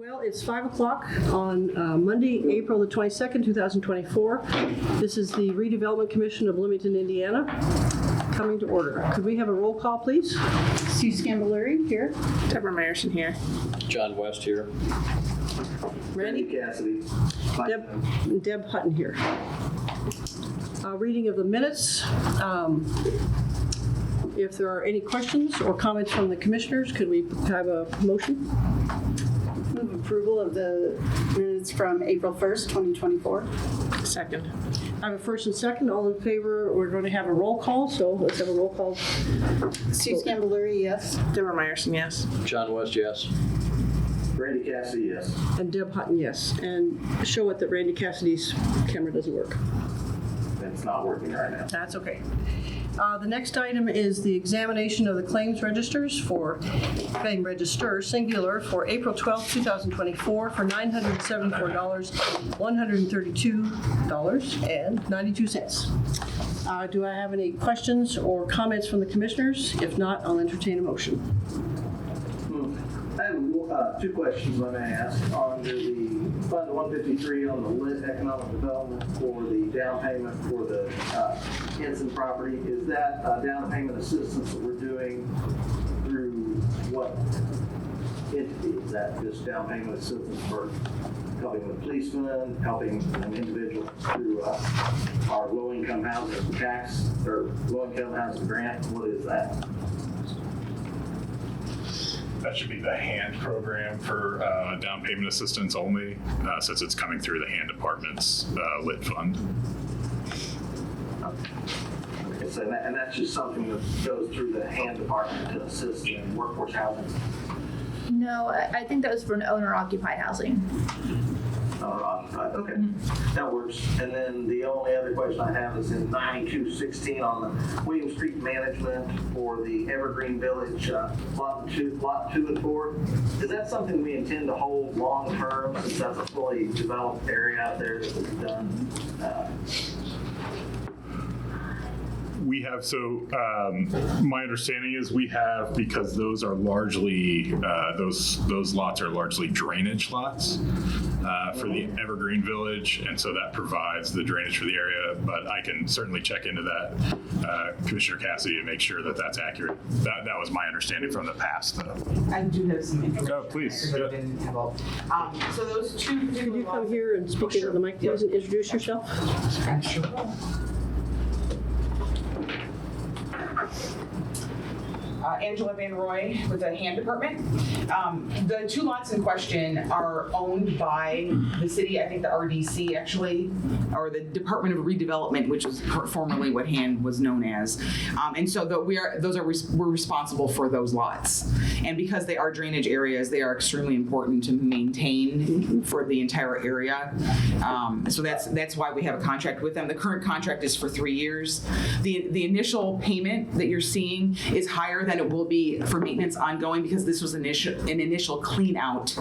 Well, it's 5 o'clock on Monday, April the 22nd, 2024. This is the Redevelopment Commission of Bloomington, Indiana, coming to order. Could we have a roll call, please? Sue Scambaluri here. Deborah Meyerson here. John West here. Randy Cassidy. Deb Hutton here. Reading of the minutes. If there are any questions or comments from the commissioners, could we have a motion? Move approval of the minutes from April 1st, 2024. Second. I have a first and second. All in favor, we're going to have a roll call, so let's have a roll call. Sue Scambaluri, yes. Deborah Meyerson, yes. John West, yes. Randy Cassidy, yes. And Deb Hutton, yes. And show it that Randy Cassidy's camera doesn't work. It's not working right now. That's okay. The next item is the examination of the claims registers for claim register singular for April 12, 2024 for $974, $132.92. Do I have any questions or comments from the commissioners? If not, I'll entertain a motion. I have two questions I may ask. Under the Fund 153 on the lit economic development for the down payment for the Henson property, is that down payment assistance that we're doing through what entity? Is that just down payment assistance for helping the policeman, helping an individual through our low-income housing tax or low-income housing grant? What is that? That should be the HAND program for down payment assistance only, since it's coming through the HAND department's lit fund. Okay, so and that's just something that goes through the hand department to assist in workforce housing? No, I think that was for an owner-occupied housing. Okay, that works. And then the only other question I have is in 9216 on the William Street management for the Evergreen Village lot 2 and 4. Is that something we intend to hold long term, since that's a fully developed area out there that was done? We have, my understanding is we have, because those are largely, those lots are largely drainage lots for the Evergreen Village, and so that provides the drainage for the area, but I can certainly check into that, Commissioner Cassidy, to make sure that that's accurate. That was my understanding from the past, though. I do have some information. Oh, please. Everybody didn't have all. So those two Could particular you come lots. here and speak into the mic, please, and introduce yourself? Sure. Angela Van Roy with the HAND department. The two lots in question are owned by the city, I think the RDC actually, or the Department of Redevelopment, which is formerly what HAND was known as. And so we're responsible for those lots. And because they are drainage areas, they are extremely important to maintain for the entire area. So that's why we have a contract with them. The current contract is for 3 years. The initial payment that you're seeing is higher than it will be for maintenance ongoing, because this was an initial clean out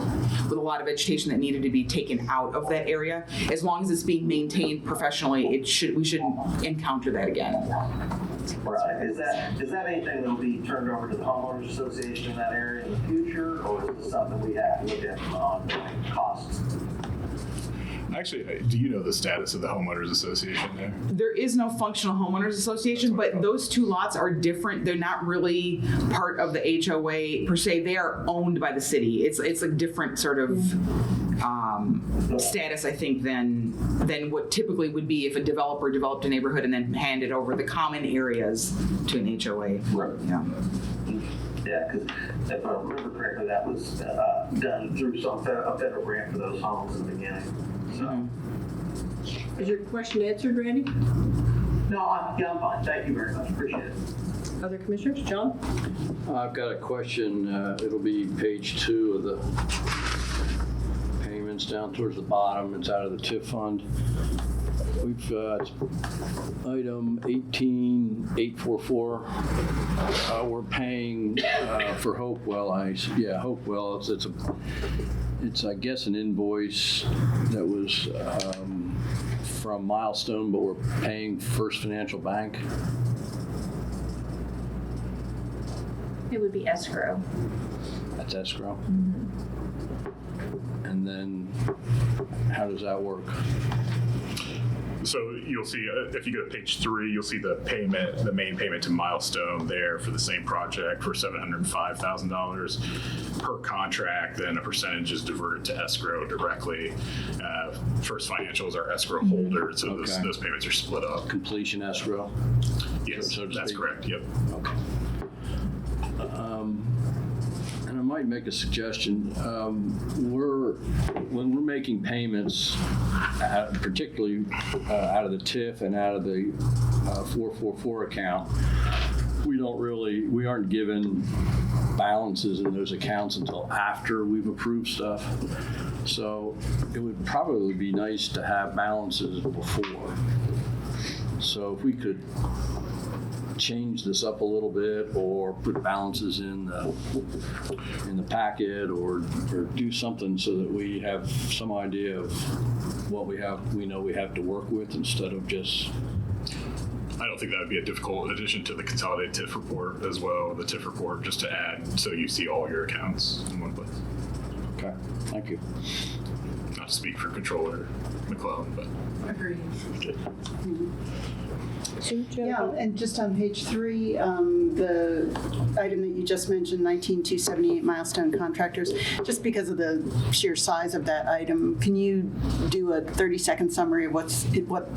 with a lot of vegetation that needed to be taken out of that area. As long as it's being maintained professionally, we shouldn't encounter that again. Right. Is that anything that will be turned over to the homeowners association in that area in the future, or is this something we have to look at from an ongoing costs? Actually, do you know the status of the homeowners association there? There is no functional homeowners association, but those two lots are different. They're not really part of the HOA per se. They are owned by the city. It's a different sort of status, I think, than what typically would be if a developer developed a neighborhood and then handed over the common areas to an HOA. Right. Yeah. Yeah, because if I remember correctly, that was done through a federal grant for those homes in the beginning. So. Is your question answered, Randy? No, I'm fine. Thank you very much. Appreciate it. Other commissioners? John? I've got a question. It'll be page 2 of the payments down towards the bottom. It's out of the TIF fund. We've got item 18844. We're paying for Hopewell. Hopewell. It's I guess an invoice that was from Milestone, but we're paying First Financial Bank. It would be escrow. That's escrow. Mm-hmm. And then how does that work? So you'll see, if you go to page 3, you'll see the payment, the main payment to Milestone there for the same project for $705,000 per contract. Then a percentage is diverted to escrow directly. First Financials are escrow holders, so Okay. those payments are split up. Completion escrow? Yes, so to that's speak. correct. Yep. Okay. And I might make a suggestion. When we're making payments, particularly out of the TIF and out of the 444 account, we aren't given balances in those accounts until after we've approved stuff. So it would probably be nice to have balances before. So if we could change this up a little bit, or put balances in the packet, or do something so that we have some idea of what we know we have to work with, instead of just. I don't think that would be a difficult addition to the consolidated TIF report as well, the TIF report, just to add so you see all your accounts in one place. Okay, thank you. Not to speak for Controller McClellan, but. Agreed. Okay. Yeah, and just on page 3, the item that you just mentioned, 19278 Milestone Contractors, just because of the sheer size of that item, can you do a 30-second summary of what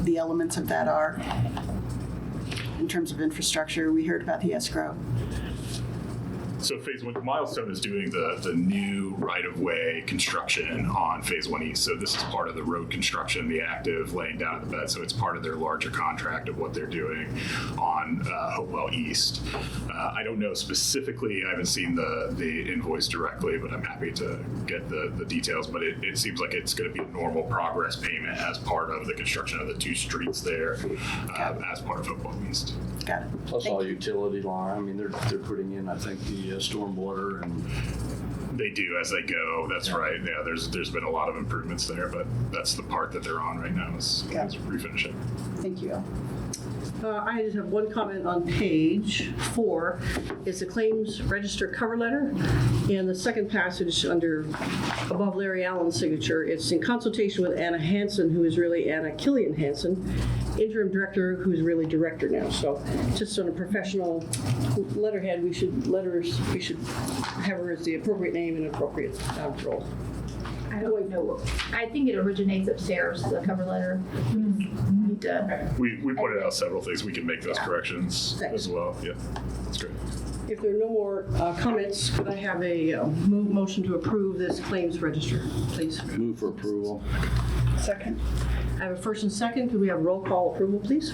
the elements of that are in terms of infrastructure? We heard about the escrow. So phase 1, Milestone is doing the new right-of-way construction on phase 1 East. So this is part of the road construction, the active laying down of the bed. So it's part of their larger contract of what they're doing on Hopewell East. I don't know specifically, I haven't seen the invoice directly, but I'm happy to get the details. But it seems like it's going to be a normal progress payment as part of the construction of the 2 streets there, as part of Hopewell East. Got it. Plus all utility line. I mean, they're putting in, I think, the stormwater and. They do as they go. That's right. Yeah, there's been a lot of improvements there, but that's the part that they're on right now is refinishing. Thank you. I just have one comment on page 4. It's the claims register cover letter. And the second passage above Larry Allen's signature, it's in consultation with Anna Hansen, who is really Anna Killian Hansen, interim director, who's really director now. So just on a professional letterhead, we should have her as the appropriate name and appropriate role. I don't know. I think it originates upstairs, the cover letter. We need to. We pointed out several things. We can make those corrections as well. Yeah, that's great. If there are no more comments, could I have a motion to approve this claims register, please? Move for approval. Second. I have a first and second. Could we have roll call approval, please?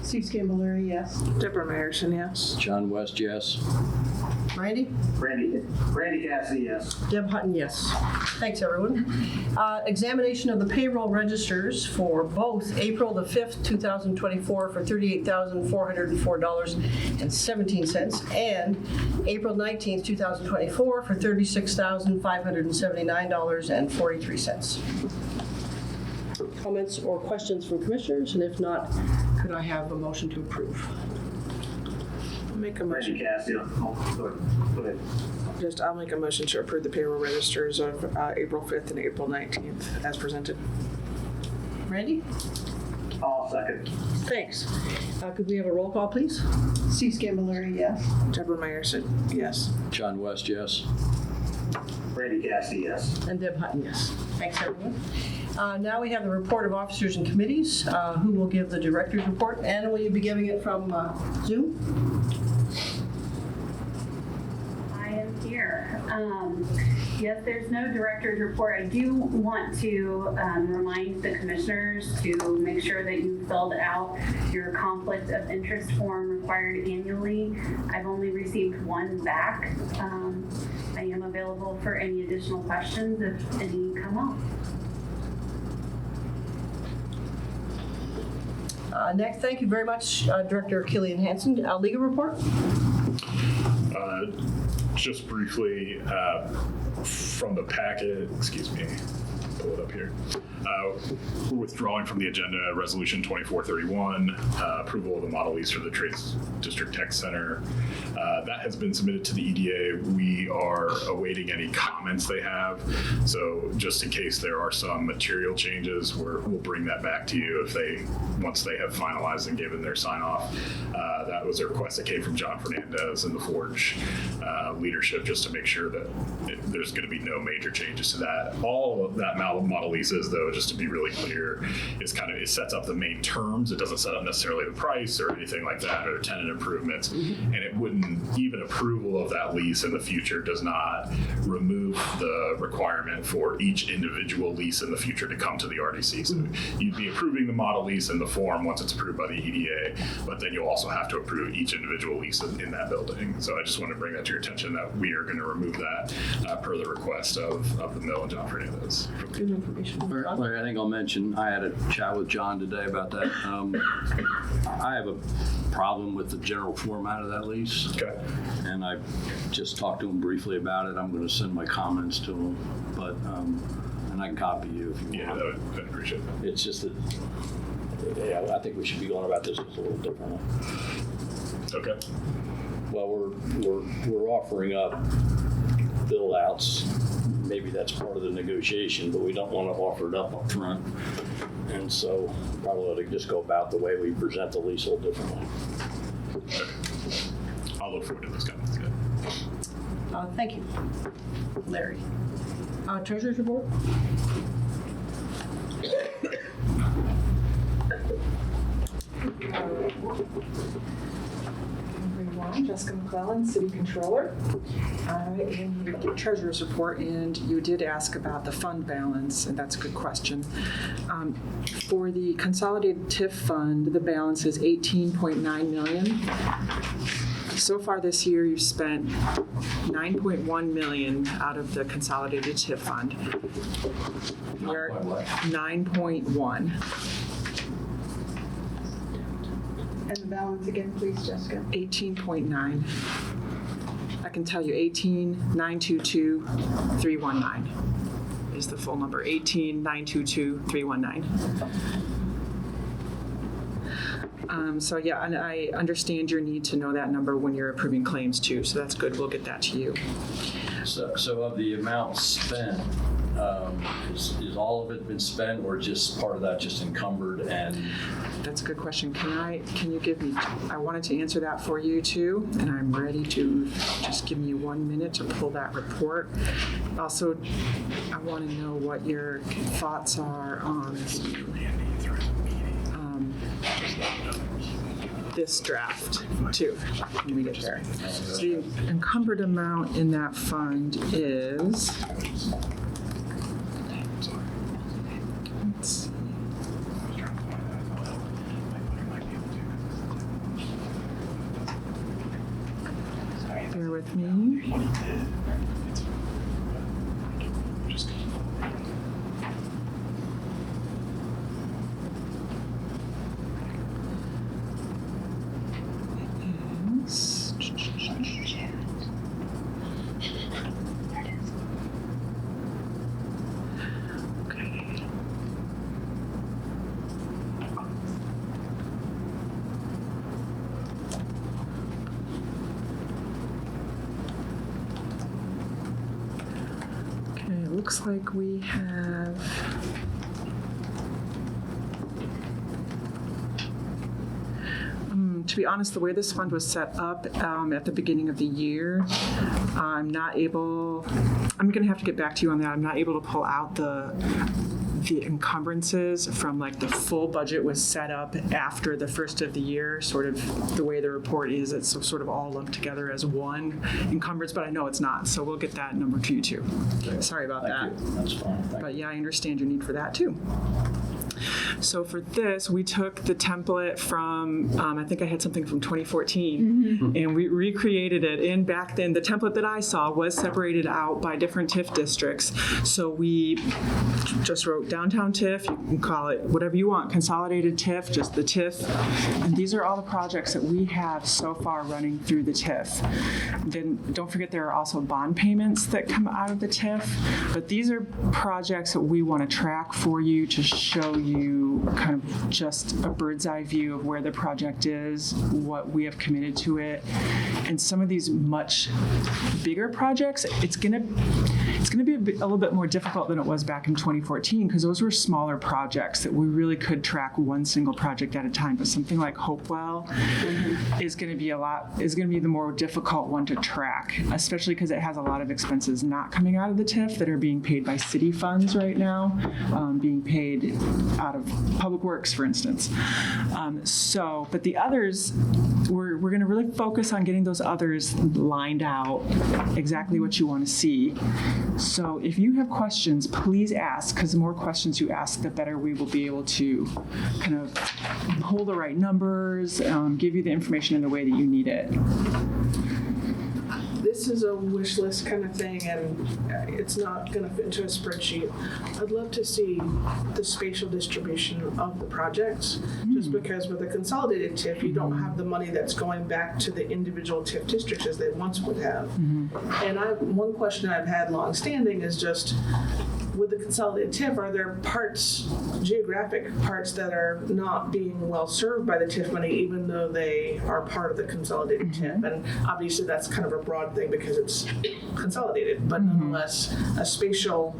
Sue Scambolery, yes. Deborah Meyerson, yes. John West, yes. Randy? Randy Cassidy, yes. Deb Hutton, yes. Thanks, everyone. Examination of the payroll registers for both April the 5th, 2024 for $38,404.17 and April 19th, 2024 for $36,579.43. Comments or questions from commissioners? And if not, could I have a motion to approve? Make a Randy motion. Cassidy. Go ahead. I'll make a motion to approve the payroll registers of April 5th and April 19th as presented. Randy? I'll second. Thanks. Could we have a roll call, please? Sue Scambolery, yes. Deborah Meyerson, yes. John West, yes. Randy Cassidy, yes. And Deb Hutton, yes. Thanks, everyone. Now we have the report of officers and committees. Who will give the director's report? Anna, will you be giving it from Zoom? I am here. Yes, there's no director's report. I do want to remind the commissioners to make sure that you filled out your conflict of interest form required annually. I've only received one back. I am available for any additional questions if any come up. Next, thank you very much, Director Killian Hansen. Legal report? Just briefly, from the packet, excuse me. pull it up here. We're withdrawing from the agenda Resolution 2431, approval of the model lease for the Trades District Tech Center. That has been submitted to the EDA. We are awaiting any comments they have. So just in case there are some material changes, we'll bring that back to you once they have finalized and given their sign off. That was a request that came from John Fernandez and the Forge leadership, just to make sure that there's going to be no major changes to that. All of that model lease is, though, just to be really clear, is it sets up the main terms. It doesn't set up necessarily the price or anything like that, or tenant improvements. And it wouldn't, even approval of that lease in the future does not remove the requirement for each individual lease in the future to come to the RDC. So you'd be approving the model lease in the form once it's approved by the EDA, but then you'll also have to approve each individual lease in that building. So I just want to bring that to your attention, that we are going to remove that per the request of the mill and John Fernandez. Good information. Larry, I think I'll mention, I had a chat with John today about that. I have a problem with the general format of that lease. Okay. And I just talked to him briefly about it. I'm going to send my comments to him, but, and I can copy you if you want. I'd appreciate that. It's just that, yeah, I think we should be going about this a little differently. Okay. Well, we're offering up build outs. Maybe that's part of the negotiation, but we don't want to offer it up front. And so probably ought to just go about the way we present the lease a little differently. Okay. I'll look forward to those comments. Good. Thank you, Larry. Treasurer's report? Everyone, Jessica McClellan, City Controller. In your Treasurer's report, and you did ask about the fund balance, and that's a good question. For the consolidated TIF fund, the balance is $18.9 million. So far this year, you've spent $9.1 million out of the consolidated TIF fund. We're 9.1. And the balance again, please, Jessica. 18.9. I can tell you 18,922,319 is the full number. 18,922,319. So yeah, and I understand your need to know that number when you're approving claims too. So that's good. We'll get that to you. So of the amount spent, is all of it been spent, or just part of that just encumbered? And That's a good question. Can you give me, I wanted to answer that for you too, and I'm ready to, just give me 1 minute to pull that report. Also, I want to know what your thoughts are on this draft too, when we get there. So the encumbered amount in that fund is, let's see. Bear with me. Looks like we have to be honest, the way this fund was set up at the beginning of the year, I'm going to have to get back to you on that. I'm not able to pull out the encumbrances from like the full budget was set up after the first of the year, sort of the way the report is. It's sort of all lumped together as one encumbrance, but I know it's not. So we'll get that number to you too. Sorry about that. Thank you. That's fine. Thank But yeah, I understand your need for that too. So for this, we took the template from, I think I had something from 2014, and we recreated it. And back then, the template that I saw was separated out by different TIF districts. So we just wrote downtown TIF, you can call it whatever you want, consolidated TIF, just the TIF. And these are all the projects that we have so far running through the TIF. Then don't forget there are also bond payments that come out of the TIF. But these are projects that we want to track for you to show you kind of just a bird's eye view of where the project is, what we have committed to it. And some of these much bigger projects, it's gonna be a little bit more difficult than it was back in 2014 because those were smaller projects that we really could track one single project at a time. But something like Hopewell is going to be the more difficult one to track, especially because it has a lot of expenses not coming out of the TIF that are being paid by city funds right now, being paid out of Public Works, for instance. But the others, we're going to really focus on getting those others lined out, exactly what you want to see. So if you have questions, please ask, because the more questions you ask, the better we will be able to kind of pull the right numbers, give you the information in the way that you need it. This is a wish list kind of thing, and it's not going to fit into a spreadsheet. I'd love to see the spatial distribution of the projects, just because with a consolidated TIF, you don't have the money that's going back to the individual TIF districts as they once would have. And one question I've had longstanding is just, with the consolidated TIF, are there parts, geographic parts, that are not being well served by the TIF money, even though they are part of the consolidated TIF? And obviously that's kind of a broad thing because it's consolidated, but nonetheless a spatial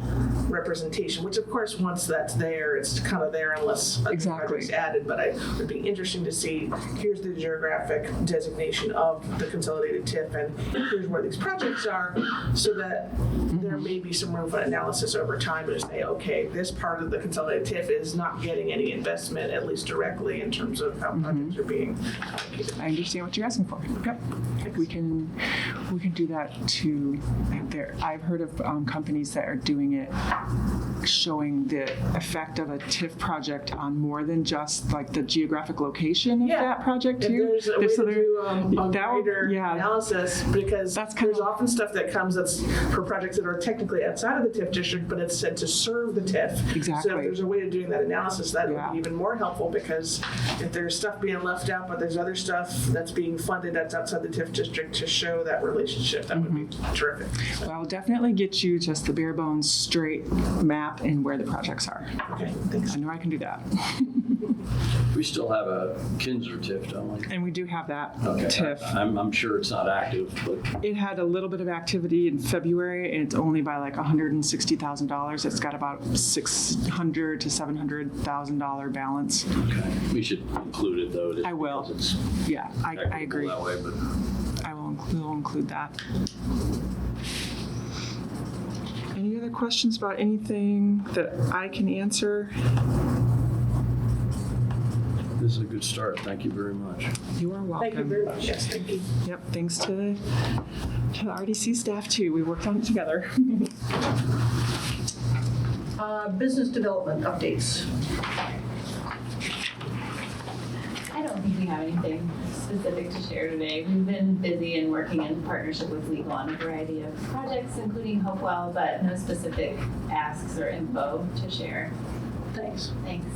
representation, which of course once that's there, it's kind of there unless a project's added. But it would be interesting to see, here's the geographic designation of the consolidated TIF, and here's where these projects are, so that there may be some room for analysis over time to say, okay, this part of the consolidated TIF is not getting any investment, at least directly, in terms of how projects are being allocated. I understand what you're asking for. Yep. We can do that too. I've heard of companies that are doing it, showing the effect of a TIF project on more than just like the geographic location of that project too. If there's a way to do a greater analysis, because there's often stuff that comes that's for projects that are technically outside of the TIF district, but it's said to serve the TIF. Exactly. So if there's a way of doing that analysis, that would be even more helpful, because if there's stuff being left out, but there's other stuff that's being funded that's outside the TIF district, to show that relationship, that would be terrific. Well, I'll definitely get you just the bare bones straight map and where the projects are. Okay, thanks. I know I can do that. We still have a Kinzer TIF, don't we? And we do have that TIF. I'm sure it's not active, but it had a little bit of activity in February, and it's only by like $160,000. It's got about $600,000 to $700,000 balance. okay. We should include it though. I will. It's Yeah, I agree. that way, but We'll include that. Any other questions about anything that I can answer? this is a good start. Thank you very much. You are welcome. Thank you very much. Yes, thank you. Yep, thanks to the RDC staff too. We worked on it together. Business development updates. I don't think we have anything specific to share today. We've been busy and working in partnership with legal on a variety of projects, including Hopewell, but no specific asks or info to share. Thanks. Thanks.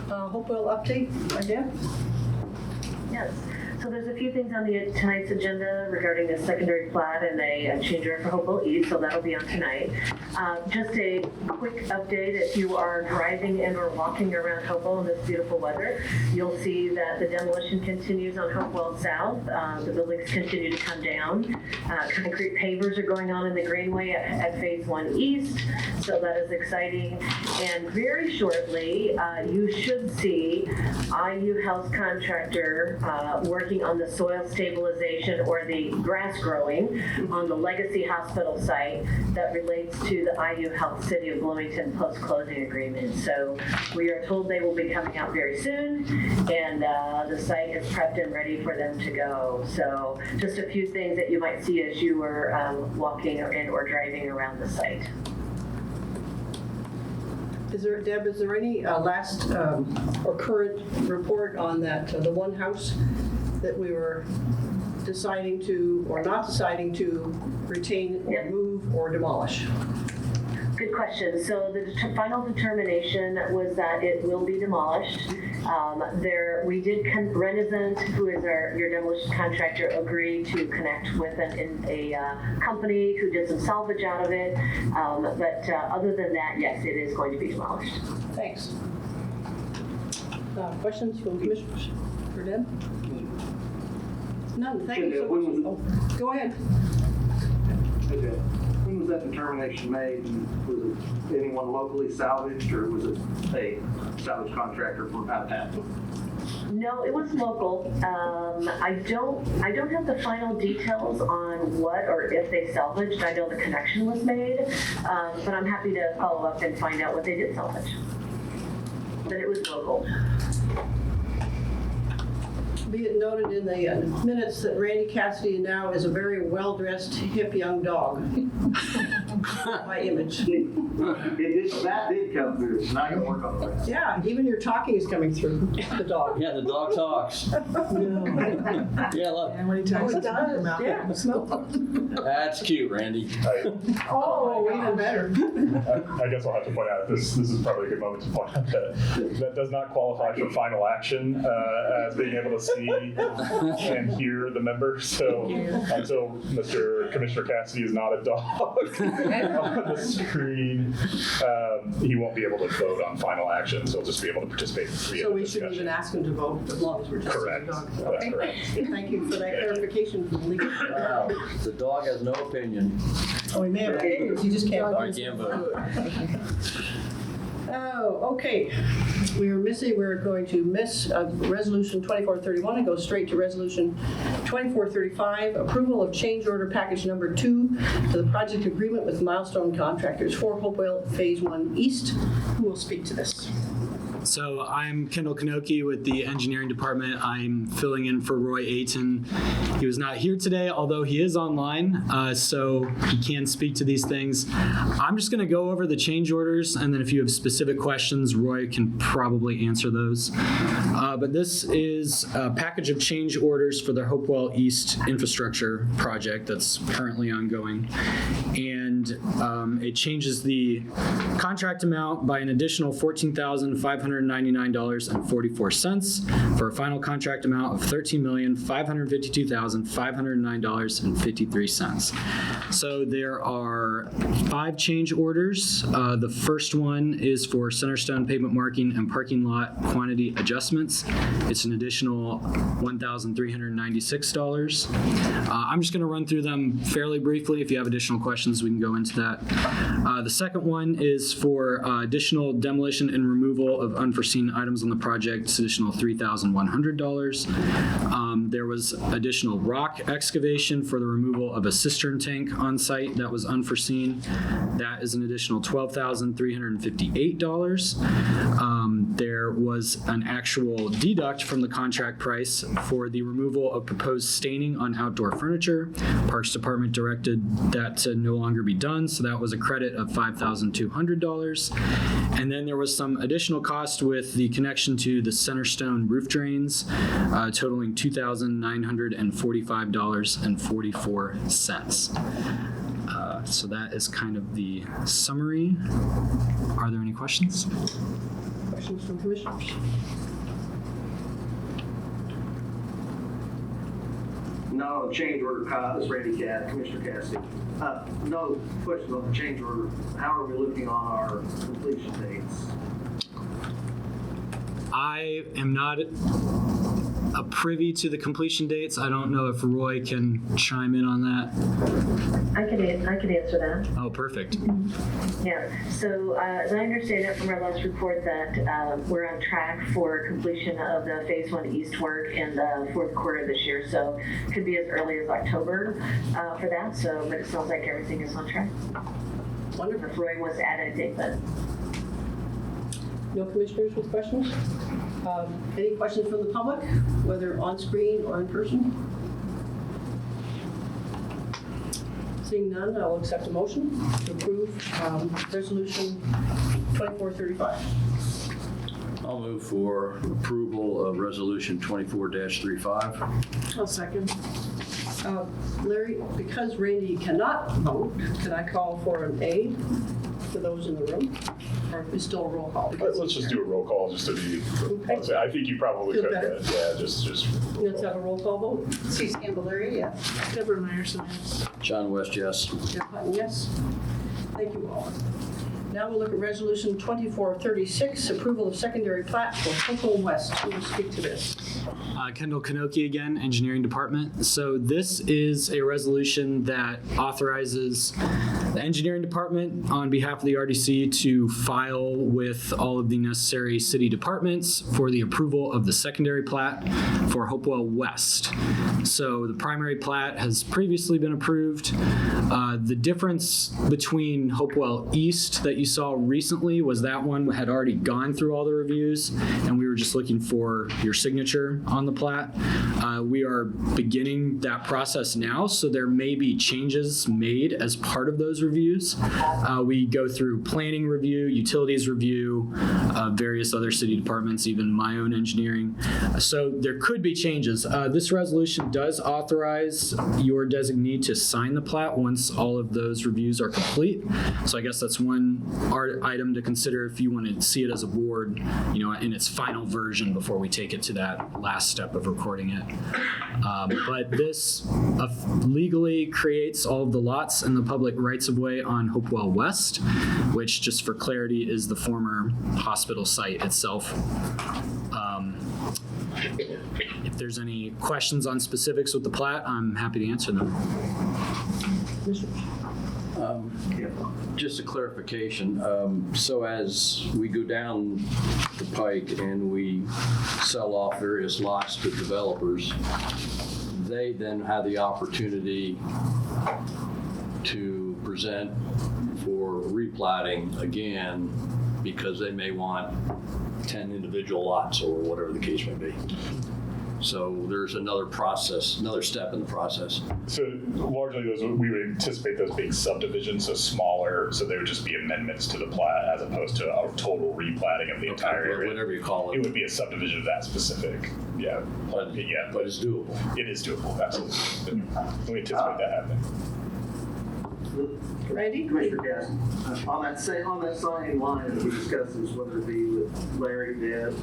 Hopewell update, again? Yes. So there's a few things on tonight's agenda regarding the secondary plat and a change order for Hopewell East, so that'll be on tonight. Just a quick update, if you are driving and or walking around Hopewell in this beautiful weather, you'll see that the demolition continues on Hopewell South. The buildings continue to come down. Concrete pavers are going on in the Greenway at Phase 1 East, so that is exciting. And very shortly, you should see IU Health Contractor working on the soil stabilization or the grass growing on the Legacy Hospital site that relates to the IU Health City of Bloomington post-closing agreement. So we are told they will be coming out very soon, and the site is prepped and ready for them to go. So just a few things that you might see as you were walking and or driving around the site. Deb, is there any last or current report on that, the one house that we were deciding to, or not deciding to retain or move or demolish? Good question. So the final determination was that it will be demolished. We did, Renaissance, who is your demolition contractor, agree to connect with a company who did some salvage out of it. But other than that, yes, it is going to be demolished. Thanks. Questions from commissioners for Deb? None. Thank you so much. Oh, go ahead. Okay. When was that determination made? Was it anyone locally salvaged, or was it a salvage contractor from out of town? No, it was local. I don't have the final details on what or if they salvaged. I know the connection was made, but I'm happy to follow up and find out what they did salvage. But it was local. Be it noted in the minutes that Randy Cassidy now is a very well-dressed, hip young dog. My image. That did come through. Now I got to work on the rest. Yeah, even your talking is coming through the dog. Yeah, the dog talks. Yeah, look. And when he talks, it does. Yeah. That's cute, Randy. Oh, even better. I guess I'll have to point out, this is probably a good moment to point out that does not qualify for final action as being able to see and hear the members. So until Commissioner Cassidy is not a dog on the screen, he won't be able to vote on final action. So he'll just be able to participate in So we shouldn't even ask him to vote as long as we're just Correct. a dog. That's Okay. correct. Thank you for that clarification from legal. The dog has no opinion. Oh, he may have opinions, he just can't I vote. can't vote. Oh, okay. We're going to miss Resolution 2431 and go straight to Resolution 2435, approval of change order package number 2 to the project agreement with Milestone Contractors for Hopewell Phase 1 East. Who will speak to this? So I'm Kendall Kanoki with the engineering department. I'm filling in for Roy Ayton. He was not here today, although he is online, so he can speak to these things. I'm just going to go over the change orders, and then if you have specific questions, Roy can probably answer those. But this is a package of change orders for the Hopewell East infrastructure project that's currently ongoing. And it changes the contract amount by an additional $14,599.44 for a final contract amount of $13,552,509.53. So there are 5 change orders. The first one is for Centerstone pavement marking and parking lot quantity adjustments. It's an additional $1,396. I'm just going to run through them fairly briefly. If you have additional questions, we can go into that. The second one is for additional demolition and removal of unforeseen items on the project. It's additional $3,100. There was additional rock excavation for the removal of a cistern tank on site that was unforeseen. That is an additional $12,358. There was an actual deduct from the contract price for the removal of proposed staining on outdoor furniture. Parks Department directed that to no longer be done, so that was a credit of $5,200. And then there was some additional cost with the connection to the Centerstone roof drains, totaling $2,945.44. So that is kind of the summary. Are there any questions? Questions from commissioners? No, the change order, this is Randy Commissioner Cassidy. No questions on the change order. How are we looking on our completion dates? I am not privy to the completion dates. I don't know if Roy can chime in on that. I can answer that. Oh, perfect. Yeah, so as I understand it from our last report that we're on track for completion of the Phase 1 East work in the fourth quarter of this year. So it could be as early as October for that. So, but it sounds like everything is on track. Wonderful. If Roy wants to add anything, but. No commissioners with questions? Any questions from the public, whether on screen or in person? Seeing none, I'll accept a motion to approve Resolution 2435. I'll move for approval of Resolution 24-35. I'll second. Larry, because Randy cannot vote, can I call for an A for those in the room? Or is still a roll call? Let's just do a roll call just to be, Okay. I think you probably Feel could, better? but yeah, just. Let's have a roll call vote. Susan Camilleri, yes. Deborah Meyerson, yes. John West, yes. Jeff Hutton, yes. Thank you all. Now we'll look at Resolution 2436, approval of secondary plat for Hopewell West. Who will speak to this? Kendall Kanoki again, Engineering Department. So this is a resolution that authorizes the Engineering Department on behalf of the RDC to file with all of the necessary city departments for the approval of the secondary plat for Hopewell West. So the primary plat has previously been approved. The difference between Hopewell East that you saw recently was that one had already gone through all the reviews, and we were just looking for your signature on the plat. We are beginning that process now, so there may be changes made as part of those reviews. We go through planning review, utilities review, various other city departments, even my own engineering. So there could be changes. This resolution does authorize your designee to sign the plat once all of those reviews are complete. So I guess that's one item to consider if you want to see it as a board, in its final version before we take it to that last step of recording it. But this legally creates all of the lots and the public rights-of-way on Hopewell West, which, just for clarity, is the former hospital site itself. If there's any questions on specifics with the plat, I'm happy to answer them. Just a clarification. So as we go down the pike and we sell off various lots to developers, they then have the opportunity to present for replatting again because they may want 10 individual lots or whatever the case may be. So there's another process, another step in the process. So largely we would anticipate those being subdivisions, so smaller, so they would just be amendments to the plat as opposed to a total replatting of the entire area. Whatever you call it. It would be a subdivision of that specific, yeah. But it's doable. It is doable, absolutely. We anticipate that happening. Randy? Commissioner Gass, on that same line that we discussed this, whether it be with Larry, Deb,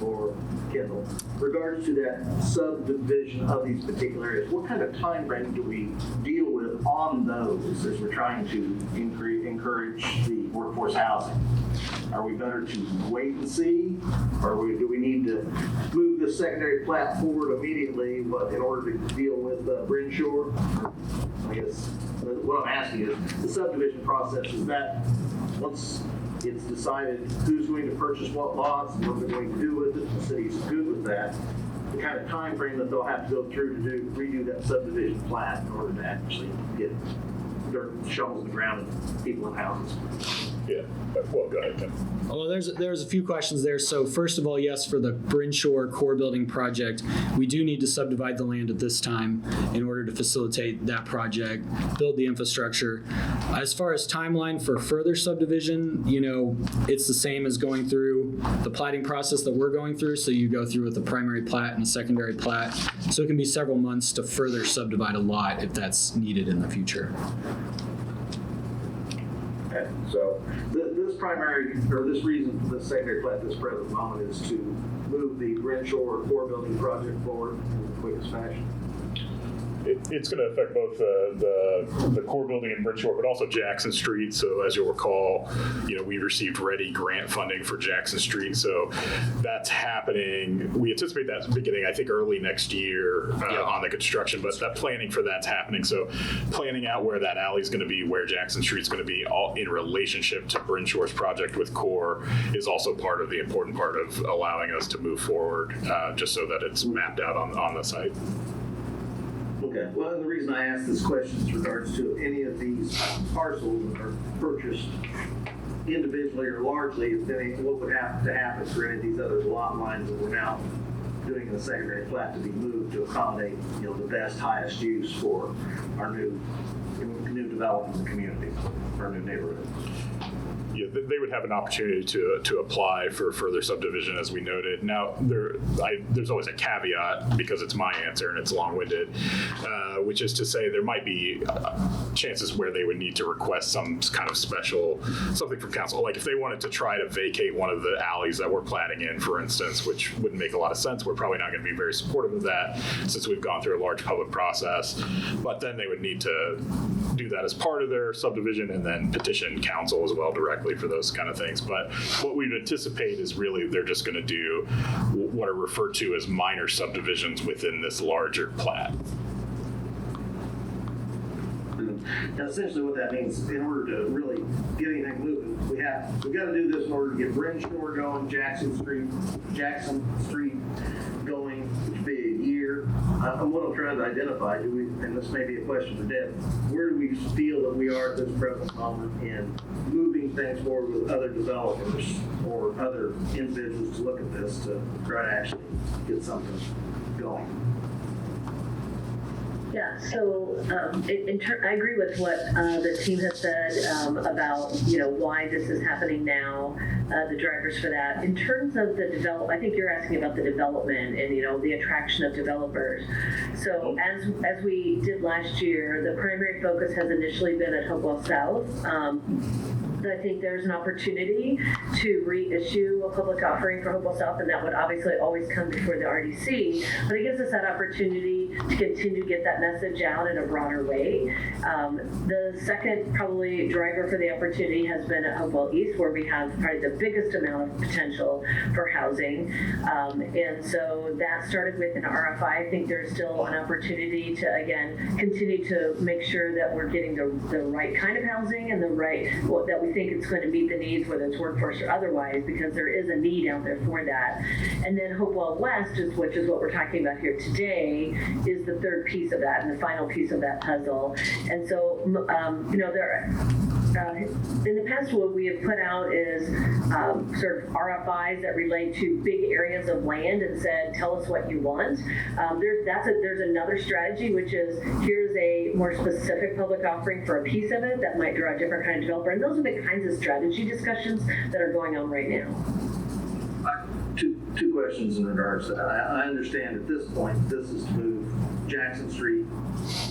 or Kendall, regards to that subdivision of these particular areas, what kind of time frame do we deal with on those as we're trying to encourage the workforce housing? Are we better to wait and see, or do we need to move the secondary plat forward immediately in order to deal with Brenshaw? I guess what I'm asking is, the subdivision process, is that once it's decided who's going to purchase what lots and what they're going to do with it, the city's good with that, the kind of time frame that they'll have to go through to redo that subdivision plat in order to actually get dirt shovels in the ground and people in houses. Yeah, well, go ahead, Tim. Well, there's a few questions there. So first of all, yes, for the Brenshaw core building project, we do need to subdivide the land at this time in order to facilitate that project, build the infrastructure. As far as timeline for further subdivision, it's the same as going through the platting process that we're going through. So you go through with a primary plat and a secondary plat. So it can be several months to further subdivide a lot if that's needed in the future. Okay, so this reason for the secondary plat at this present moment is to move the Brenshaw core building project forward in the quickest fashion. It's going to affect both the core building in Brenshaw, but also Jackson Street. So as you'll recall, we received ready grant funding for Jackson Street. So that's happening. We anticipate that's beginning, I think, early next year on the construction, but that planning for that's happening. So planning out where that alley is going to be, where Jackson Street is going to be, all in relationship to Brenshaw's project with core, is also part of the important part of allowing us to move forward, just so that it's mapped out on the site. Okay, well, the reason I ask this question is regards to any of these parcels that are purchased individually or largely, what would have to happen for any of these other lot lines that we're now doing a secondary plat to be moved to accommodate, the best, highest use for our new development in the community, our new neighborhood. Yeah, they would have an opportunity to apply for further subdivision, as we noted. Now, there's always a caveat, because it's my answer and it's long-winded, which is to say there might be chances where they would need to request some kind of something from council. Like if they wanted to try to vacate one of the alleys that we're platting in, for instance, which wouldn't make a lot of sense. We're probably not going to be very supportive of that since we've gone through a large public process. But then they would need to do that as part of their subdivision and then petition council as well directly for those kind of things. But what we'd anticipate is really they're just going to do what are referred to as minor subdivisions within this larger plat. And essentially what that means, in order to really get anything moving, we've got to do this in order to get Bridge Shore going, Jackson Street going, which would be a year. What I'm trying to identify, and this may be a question for Deb, where do we feel that we are at this present moment in moving things forward with other developers or other individuals to look at this to try to actually get something going? Yeah, so I agree with what the team has said about why this is happening now, the drivers for that. In terms of the I think you're asking about the development and the attraction of developers. So as we did last year, the primary focus has initially been at Hopewell South. I think there's an opportunity to reissue a public offering for Hopewell South, and that would obviously always come before the RDC, but it gives us that opportunity to continue to get that message out in a broader way. The second probably driver for the opportunity has been at Hopewell East, where we have probably the biggest amount of potential for housing. And so that started with an RFI. I think there's still an opportunity to, again, continue to make sure that we're getting the right kind of housing and that we think it's going to meet the needs, whether it's workforce or otherwise, because there is a need out there for that. And then Hopewell West, which is what we're talking about here today, is the third piece of that and the final piece of that puzzle. And so, in the past, what we have put out is sort of RFIs that relate to big areas of land and said, tell us what you want. There's another strategy, which is here's a more specific public offering for a piece of it that might draw a different kind of developer. And those are the kinds of strategy discussions that are going on right now. Two questions in regards to that. I understand at this point, this is to move Jackson Street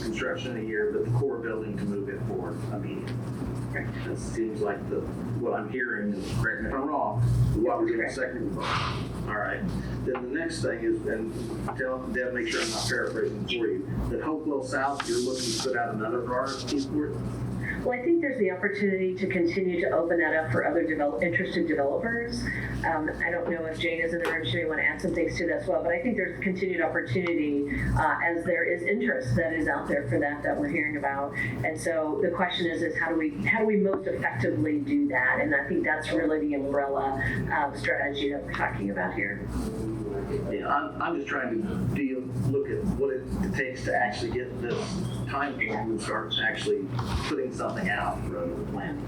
construction in a year, but the core building to move it forward immediately. That seems like what I'm hearing, is, correct me if I'm wrong, what we're doing second. All right. Then the next thing is, and tell Deb, make sure I'm not paraphrasing for you, that Hopewell South, you're looking to put out another RFP for it? Well, I think there's the opportunity to continue to open that up for other interested developers. I don't know if Jane is in the room. She may want to add some things to that as well. But I think there's continued opportunity as there is interest that is out there for that we're hearing about. And so the question is how do we most effectively do that? And I think that's really the umbrella strategy that we're talking about here. Yeah, I'm just trying to look at what it takes to actually get this time point and start actually putting something out rather than planning.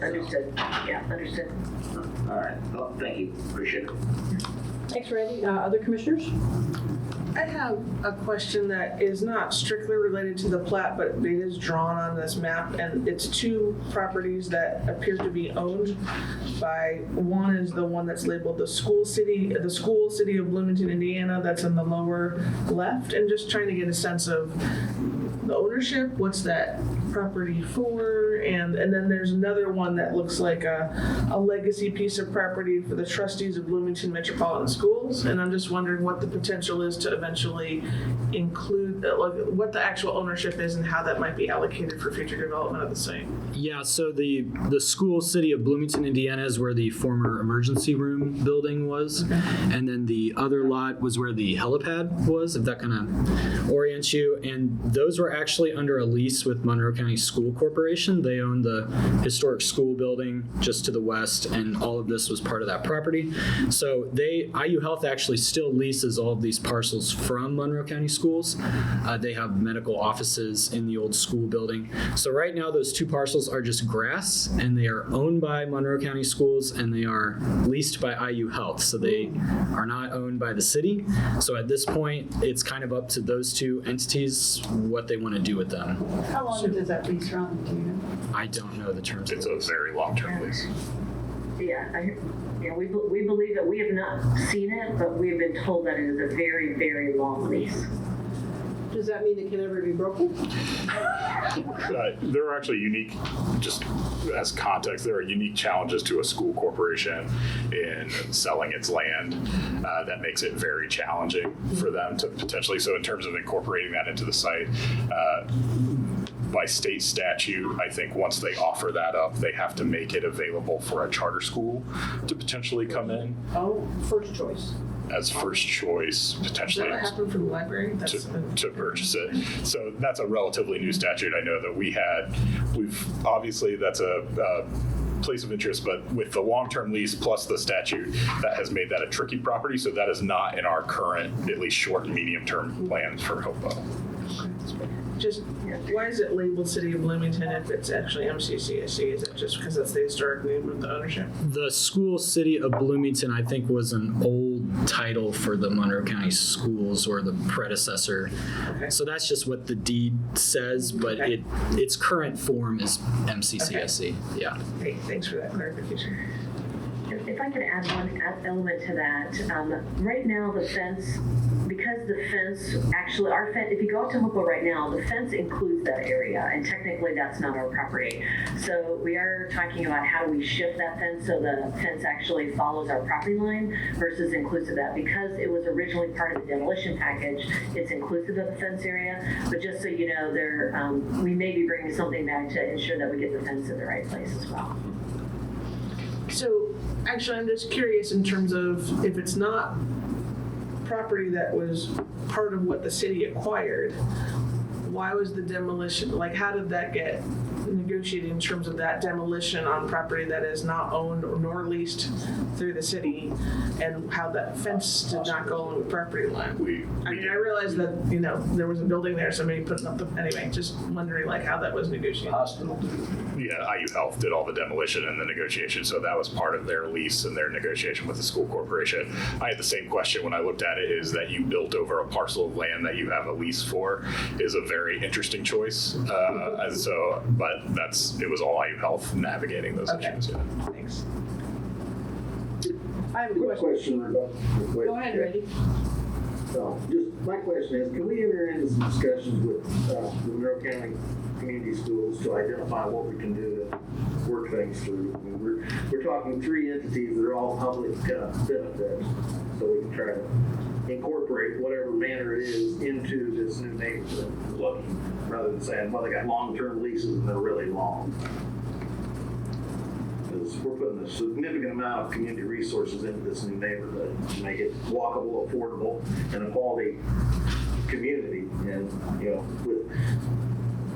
Understood. Yeah, understood. All right. Well, thank you. Appreciate it. Thanks, Randy. Other commissioners? I have a question that is not strictly related to the plat, but it is drawn on this map, and it's two properties that appear to be owned by, one is the one that's labeled the school city of Bloomington, Indiana, that's in the lower left, and just trying to get a sense of the ownership, what's that property for, and then there's another one that looks like a legacy piece of property for the trustees of Bloomington Metropolitan Schools, and I'm just wondering what the potential is to eventually include, what the actual ownership is and how that might be allocated for future development of the same. Yeah, so the school city of Bloomington, Indiana is where the former emergency room building was. Okay. And then the other lot was where the helipad was, if that kind of orients you. And those were actually under a lease with Monroe County County School Corporation. They own the historic school building just to the west, and all of this was part of that property. So IU Health actually still leases all of these parcels from Monroe County Schools. They have medical offices in the old school building. So right now those two parcels are just grass, and they are owned by Monroe County Schools, and they are leased by IU Health. So they are not owned by the city. So at this point, it's kind of up to those two entities what they want to do with them. How long does that lease run, do you know? I don't know the terms. It's a very long-term lease. Yeah, we believe that we have not seen it, but we have been told that it is a very, very long lease. Does that mean it can never be broken? There are actually unique, just as context, there are unique challenges to a school corporation in selling its land that makes it very challenging for them to potentially, so in terms of incorporating that into the site, by state statute, I think once they offer that up, they have to make it available for a charter school to potentially come in Oh, first choice. as first choice, Does potentially that happen for the library? to purchase it. So that's a relatively new statute. I know that we've obviously that's a place of interest, but with the long-term lease plus the statute, that has made that a tricky property. So that is not in our current, at least short and medium-term plans for Hopewell. Just, why is it labeled City of Bloomington if it's actually MCCSC? Is it just because that's the historic name of the ownership? The school City of Bloomington, I think, was an old title for the Monroe County Schools or the predecessor. Okay. So that's just what the deed says, but Okay. its current form is MCCSC. Yeah. Great, thanks for that clarification. If I could add one element to that, right now the fence, because the fence, actually our fence, if you go out to Hopewell right now, the fence includes that area, and technically that's not our property. So we are talking about how do we shift that fence so the fence actually follows our property line versus inclusive of that. Because it was originally part of the demolition package, it's inclusive of the fence area, but just so you know, we may be bringing something back to ensure that we get the fence in the right place as well. So, actually, I'm just curious in terms of if it's not property that was part of what the city acquired, why was the demolition, like how did that get negotiated in terms of that demolition on property that is not owned nor leased through the city, and how that fence did not go along the property line? I mean, I realized that, there was a building there, somebody putting up anyway, just wondering like how that was negotiated. Yeah, IU Health did all the demolition and the negotiation, so that was part of their lease and their negotiation with the school corporation. I had the same question when I looked at it, is that you built over a parcel of land that you have a lease for is a very interesting choice. And so, but it was all IU Health navigating those issues. Yeah. Thanks. I have a Quick question. question. Go ahead, Randy. So, my question is, can we enter into some discussions with the Monroe County Community Schools to identify what we can do to work things through? I mean, we're talking three entities that are all public benefits, so we can try to incorporate whatever manner it is into this new neighborhood looking, rather than saying, well, they got long-term leases and they're really long. Because we're putting a significant amount of community resources into this new neighborhood to make it walkable, affordable, and a quality community. And, with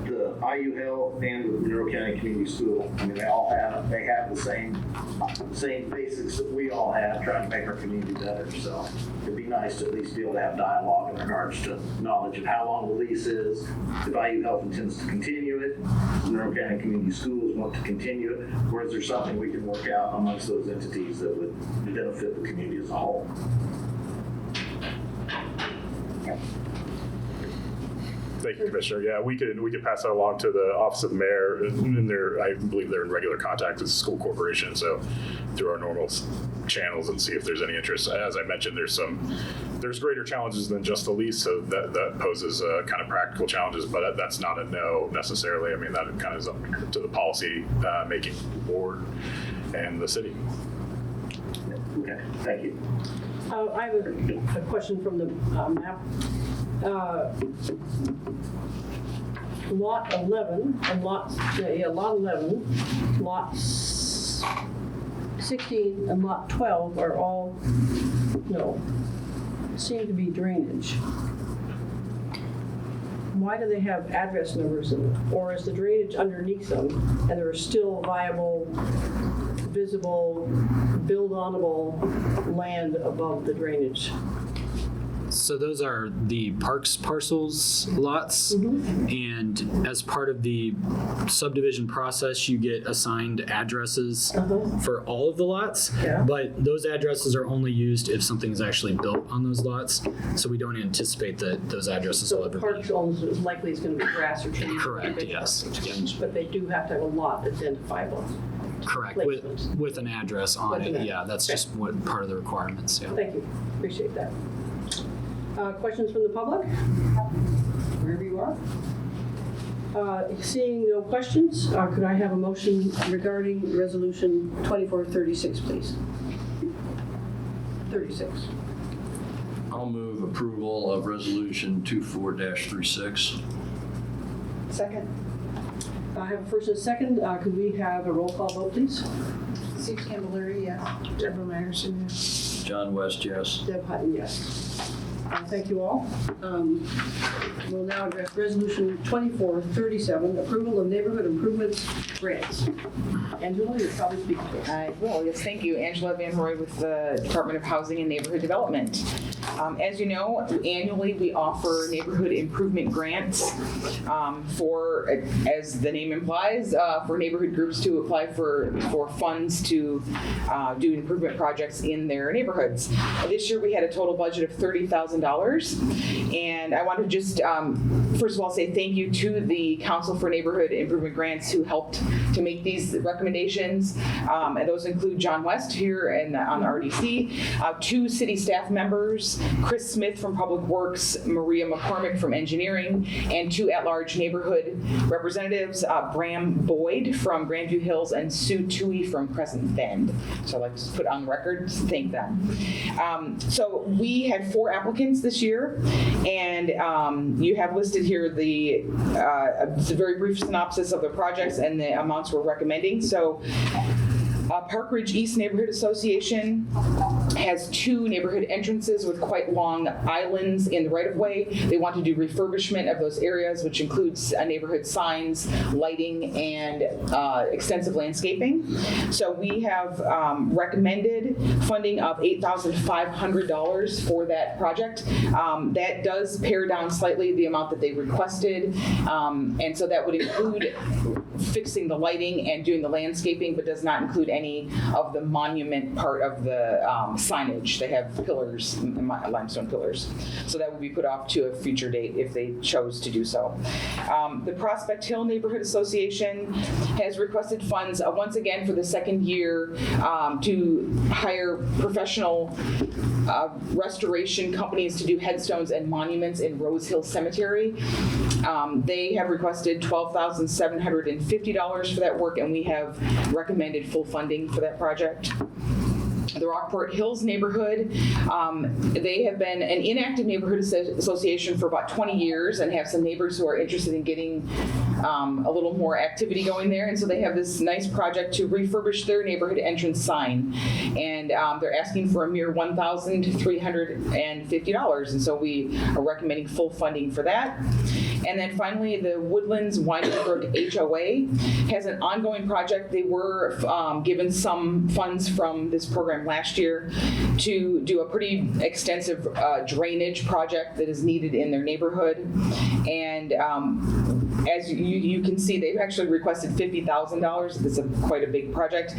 the IU Health and the Monroe County Community School, I mean, they have the same basics that we all have, trying to make our community better. So it'd be nice to at least be able to have dialogue in regards to knowledge of how long the lease is, if IU Health intends to continue it, if Monroe County Community Schools want to continue it, or is there something we can work out amongst those entities that would benefit the community as a whole? Thank you, Commissioner. Yeah, we could pass that along to the Office of the Mayor, and I believe they're in regular contact with the school corporation, so through our normal channels, and see if there's any interest. As I mentioned, there's greater challenges than just the lease, so that poses kind of practical challenges, but that's not a no necessarily. I mean, that kind of is up to the policy making board and the city. Okay, thank you. I have a question from the map. Lot 11 and lot 11, lots 16 and lot 12 are all, seem to be drainage. why do they have address numbers in them? Or is the drainage underneath them and there are still viable, visible, build-onable land above the drainage? So those are the parks parcels lots, and as part of the subdivision process, you get assigned addresses for all of the lots, but those addresses are only used if something is actually built on those lots, so we don't anticipate that those addresses will So ever the parks be. owns is likely it's going to be grass or trees. Correct, yes. But they do have to have a lot identifiable. Correct, placement. with an address on With an it, address. yeah, that's just what part of the requirements, yeah. Thank you, appreciate that. Questions from the public? Wherever you are. Seeing no questions, could I have a motion regarding Resolution 2436, please? 36. I'll move approval of Resolution 24-36. Second. I have a first and a second. Could we have a roll call vote, please? Steve Camilleri, yes. Deborah Myerson, yes. John West, yes. Deb Hutton, yes. Thank you all. We'll now address Resolution 2437, approval of neighborhood improvements grants. Angela, you'll probably speak to it. I will, yes, thank you. Angela Van Roy with the Department of Housing and Neighborhood Development. As you know, annually we offer neighborhood improvement grants for, as the name implies, for neighborhood groups to apply for funds to do improvement projects in their neighborhoods. This year we had a total budget of $30,000, and I want to just first of all say thank you to the Council for Neighborhood Improvement Grants who helped to make these recommendations, and those include John West here on the RDC, 2 city staff members, Chris Smith from Public Works, Maria McCormick from Engineering, and 2 at-large neighborhood representatives, Bram Boyd from Grandview Hills and Sue Toohey from Crescent Bend. So I'd like to put on the record to thank them. So we had 4 applicants this year, and you have listed here the a very brief synopsis of the projects and the amounts we're recommending. So Park Ridge East Neighborhood Association has 2 neighborhood entrances with quite long islands in the right-of-way. They want to do refurbishment of those areas, which includes neighborhood signs, lighting, and extensive landscaping. So we have recommended funding of $8,500 for that project. That does pare down slightly the amount that they requested, and so that would include fixing the lighting and doing the landscaping, but does not include any of the monument part of the signage. They have pillars, limestone pillars. So that would be put off to a future date if they chose to do so. The Prospect Hill Neighborhood Association has requested funds once again for the second year to hire professional restoration companies to do headstones and monuments in Rose Hill Cemetery. They have requested $12,750 for that work, and we have recommended full funding for that project. The Rockport Hills neighborhood, they have been an inactive neighborhood association for about 20 years and have some neighbors who are interested in getting a little more activity going there. And so they have this nice project to refurbish their neighborhood entrance sign. And they're asking for a mere $1,350. And so we are recommending full funding for that. And then finally, the Woodlands Winding Brook HOA has an ongoing project. They were given some funds from this program last year to do a pretty extensive drainage project that is needed in their neighborhood. And as you can see, they've actually requested $50,000. It's quite a big project.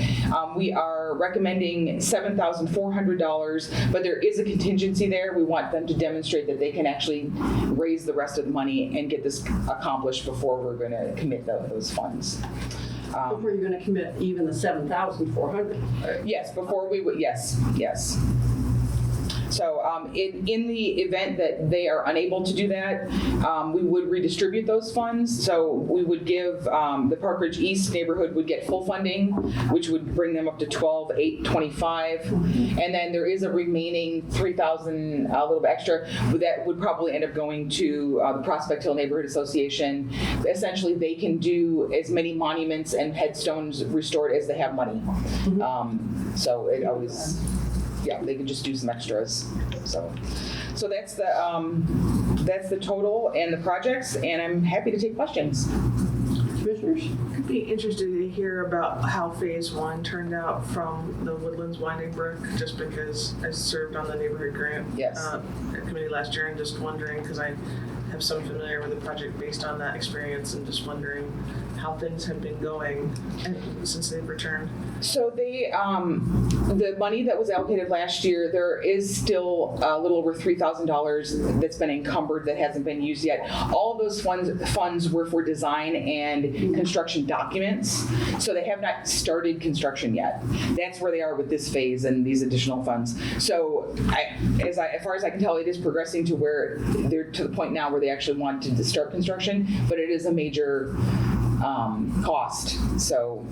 We are recommending $7,400, but there is a contingency there. We want them to demonstrate that they can actually raise the rest of the money and get this accomplished before we're going to commit those funds. Before you're going to commit even the $7,400. Yes, before we would, yes. So in the event that they are unable to do that, we would redistribute those funds. So we would give, the Park Ridge East neighborhood would get full funding, which would bring them up to $12,825. And then there is a remaining $3,000, a little bit extra, that would probably end up going to the Prospect Hill Neighborhood Association. Essentially, they can do as many monuments and headstones restored as they have money. So it always... Yeah, they can just do some extras. So that's the that's the total and the projects, and I'm happy to take questions. Commissioners? I'd be interested to hear about how phase one turned out from the Woodlands Winding Brook, just because I served on the neighborhood grant committee last year, and just wondering, because I have some familiar with the project based on that experience, and just wondering how things have been going since they've returned. So they, the money that was allocated last year, there is still a little over $3,000 that's been encumbered that hasn't been used yet. All of those funds were for design and construction documents, so they have not started construction yet. That's where they are with this phase and these additional funds. So as far as I can tell, it is progressing to where they're to the point now where they actually want to start construction, but it is a major cost. So.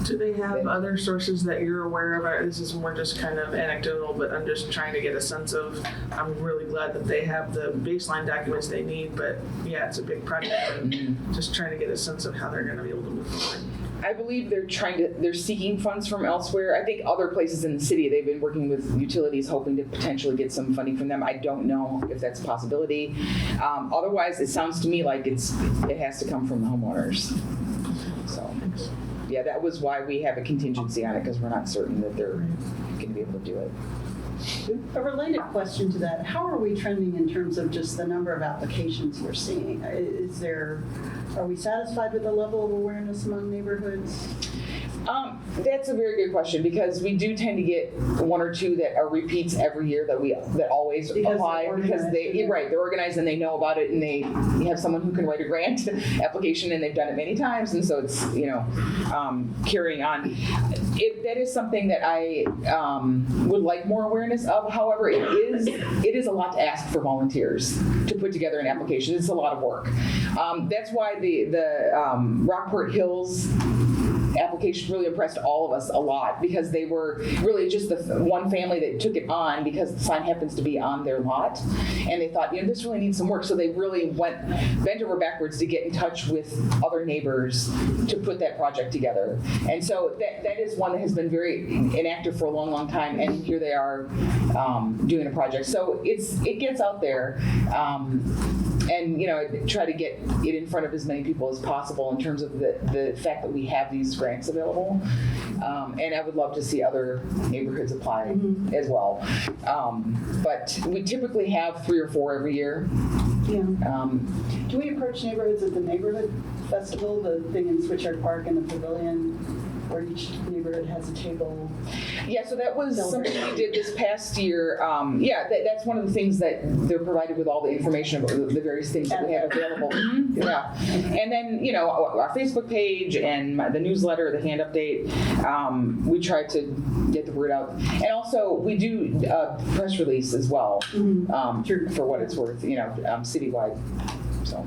Do they have other sources that you're aware of? This is more just kind of anecdotal, but I'm just trying to get a sense of, I'm really glad that they have the baseline documents they need, but yeah, it's a big project, and just trying to get a sense of how they're going to be able to move forward. I believe they're seeking funds from elsewhere. I think other places in the city, they've been working with utilities hoping to potentially get some funding from them. I don't know if that's a possibility. Otherwise, it sounds to me like it has to come from the homeowners. So, yeah, that was why we have a contingency on it, because we're not certain that they're going to be able to do it. A related question to that, how are we trending in terms of just the number of applications we're seeing? Are we satisfied with the level of awareness among neighborhoods? That's a very good question, because we do tend to get one or two that are repeats every year that always apply, because they're organized and they know about it, and they have someone who can write a grant application and they've done it many times, and so it's carrying on. That is something that I would like more awareness of. However, it is a lot to ask for volunteers to put together an application. It's a lot of work. That's why the Rockport Hills application really impressed all of us a lot, because they were really just the one family that took it on because the sign happens to be on their lot, and they thought, this really needs some work, so they really bent over backwards to get in touch with other neighbors to put that project together. And so that is one that has been very inactive for a long, long time, and here they are doing a project. So it gets out there. And try to get it in front of as many people as possible in terms of the fact that we have these grants available. And I would love to see other neighborhoods apply as well. But we typically have 3 or 4 every year. Yeah. Do we approach neighborhoods at the neighborhood festival, the thing in Switchard Park and the pavilion, where each neighborhood has a table? Yeah, so that was something we did this past year. That's one of the things that they're provided with all the information about the various things that we have available. Yeah. And then, our Facebook page and the newsletter, the hand update, we try to get the word out. And also, we do press release as well, for what it's worth, citywide. So.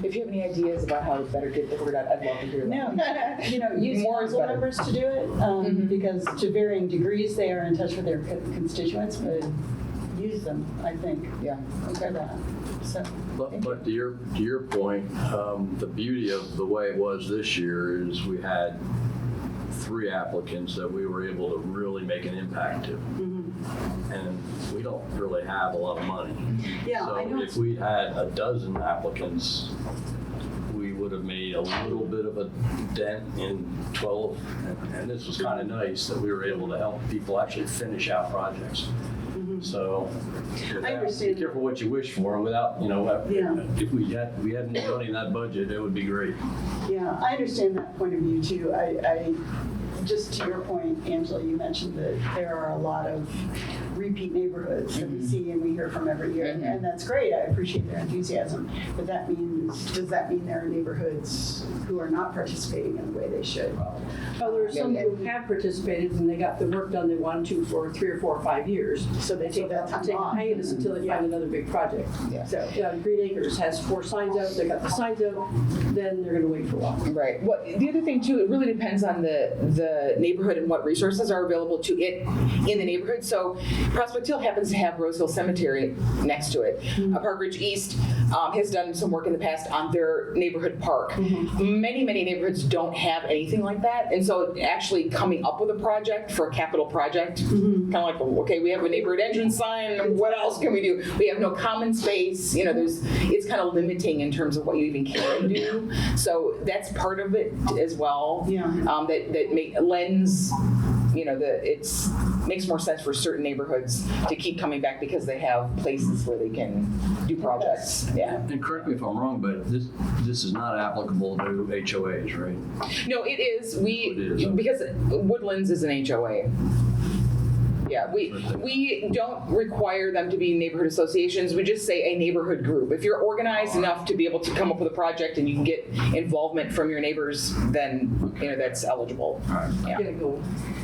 If you have any ideas about how to better get the word out, I'd love to hear that. Use More is council better. members to do it, because to varying degrees they are in touch with their constituents, but use them, I think. Yeah. For that. So, But to your point, the beauty of the way it was this year is we had 3 applicants that we were able to really make an impact to. And we don't really have a lot of money. Yeah, so I know. if we'd had a dozen applicants, we would have made a little bit of a dent in 12. And this was kind of nice that we were able to help people actually finish out projects. So I understand. be careful what you wish for. Without, if we had more money in that budget, it would be great. Yeah, I understand that point of view too. I just to your point, Angela, you mentioned that there are a lot of repeat neighborhoods that we see and we hear from every year, and that's great. I appreciate their enthusiasm. But does that mean there are neighborhoods who are not participating in the way they should? Well, there are some who have participated and they got the work done they wanted to for 3 or 4 or 5 years. So they take that time take off. a hiatus until they find another big project. Yeah. So Green Acres has 4 signs out, they got the signs out, then they're going to wait for a while. Right. Well, the other thing too, it really depends on the neighborhood and what what resources are available to it in the neighborhood. So Prospect Hill happens to have Rose Hill Cemetery next to it. Park Ridge East has done some work in the past on their neighborhood park. Many neighborhoods don't have anything like that. And so actually coming up with a project for a capital project, kind of like, okay, we have a neighborhood entrance sign, what else can we do? We have no common space, it's kind of limiting in terms of what you even can do. So that's part of it as well. Lends, it's makes more sense for certain neighborhoods to keep coming back because they have places where they can do projects. Yeah. And correct me if I'm wrong, but this is not applicable to HOAs, right? No, it is. It is. Because Woodlands is an HOA. Yeah, we don't require them to be neighborhood associations. We just say a neighborhood group. If you're organized enough to be able to come up with a project and you can get involvement from your neighbors, then that's eligible. Yeah.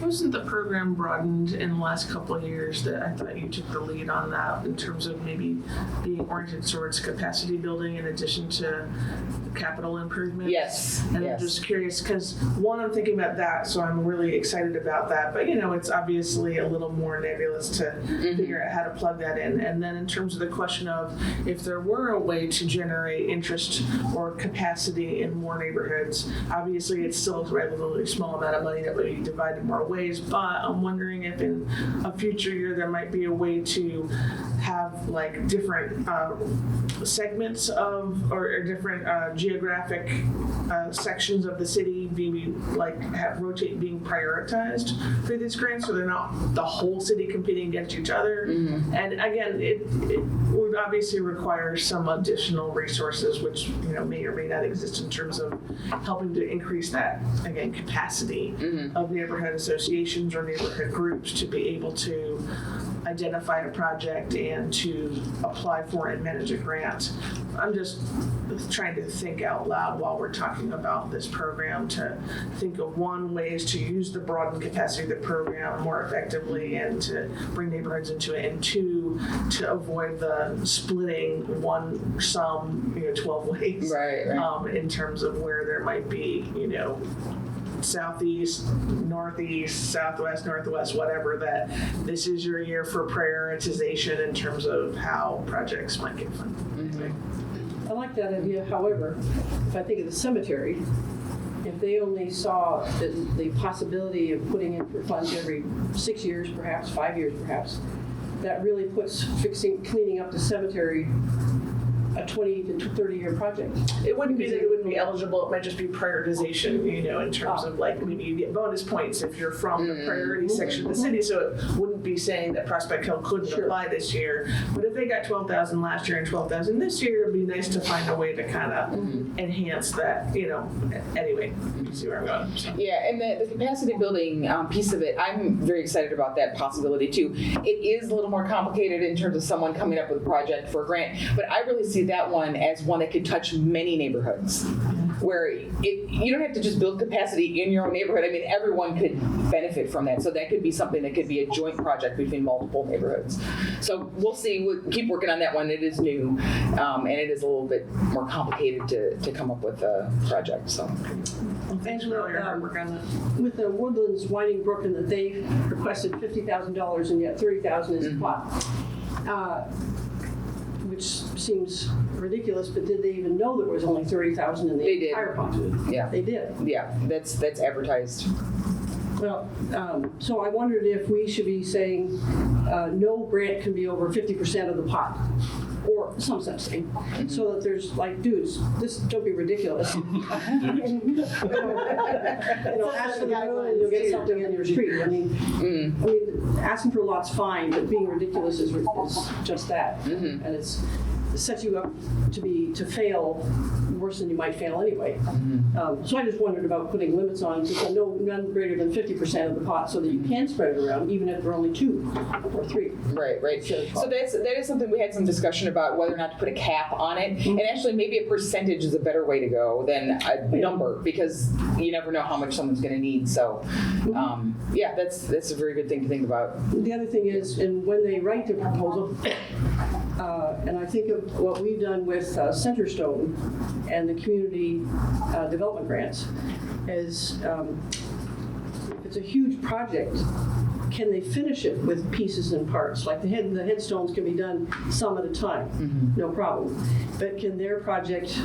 Wasn't the program broadened in the last couple of years that I thought you took the lead on that in terms of maybe being oriented towards capacity building in addition to capital improvements? Yes. And I'm just curious because one, I'm thinking about that, so I'm really excited about that. But it's obviously a little more nebulous to figure out how to plug that in. And then in terms of the question of if there were a way to generate interest or capacity in more neighborhoods, obviously it's still a relatively small amount of money that would be divided more ways, but I'm wondering if in a future year there might be a way to have like different segments of or different geographic sections of the city be like rotate being prioritized for these grants, so they're not the whole city competing against each other. And again, it would obviously require some additional resources, which may or may not exist in terms of helping to increase that capacity of neighborhood associations or neighborhood groups to be able to identify a project and to apply for and manage a grant. I'm just trying to think out loud while we're talking about this program to think of one ways to use the broadened capacity of the program more effectively and to bring neighborhoods into it, and two, to avoid the splitting one sum 12 ways in terms of where there might be southeast, northeast, southwest, northwest, whatever, that this is your year for prioritization in terms of how projects might get funded. I like that idea. However, if I think of the cemetery, if they only saw the possibility of putting in for funds every 6 years, perhaps 5 years, perhaps, that really puts cleaning up the cemetery a 20 to 30-year project. It wouldn't be that it wouldn't be eligible, it might just be prioritization, in terms of like maybe you get bonus points if you're from the priority section of the city, so it wouldn't be saying that Prospect Hill couldn't apply this year. But if they got 12,000 last year and 12,000 this year, it'd be nice to find a way to kind of enhance that, anyway, you see where I'm going. So. Yeah, and the capacity building piece of it, I'm very excited about that possibility too. It is a little more complicated in terms of someone coming up with a project for a grant, but I really see that one as one that could touch many neighborhoods, where you don't have to just build capacity in your own neighborhood. I mean, everyone could benefit from that. So that could be something that could be a joint project between multiple neighborhoods. So we'll see. We'll keep working on that one. It is new, and it is a little bit more complicated to come up with a project. So. Angela, with the Woodlands Winding Brook, and that they requested $50,000 and yet $30,000 is the pot. Which seems ridiculous, but did they even know there was only $30,000 in the entire pot? Yeah, they did. Yeah, that's advertised. Well, so I wondered if we should be saying no grant can be over 50% of the pot, or some such thing, so that there's like, dudes, don't be ridiculous. Ask for the moon and you'll get something in your street. I mean, asking for a lot's fine, but being ridiculous is just that, and it sets you up to fail worse than you might fail anyway. So I just wondered about putting limits on, so none greater than 50% of the pot, so that you can spread it around, even if there are only 2 or 3. Right. So that is something we had some discussion about, whether or not to put a cap on it. And actually, maybe a percentage is a better way to go than a number, because you never know how much someone's going to need. So, that's a very good thing to think about. The other thing is, and when they write the proposal, and I think of what we've done with Centerstone and the community development grants, is if it's it's a huge project, can they finish it with pieces and parts? Like the headstones can be done some at a time, no problem. But can their project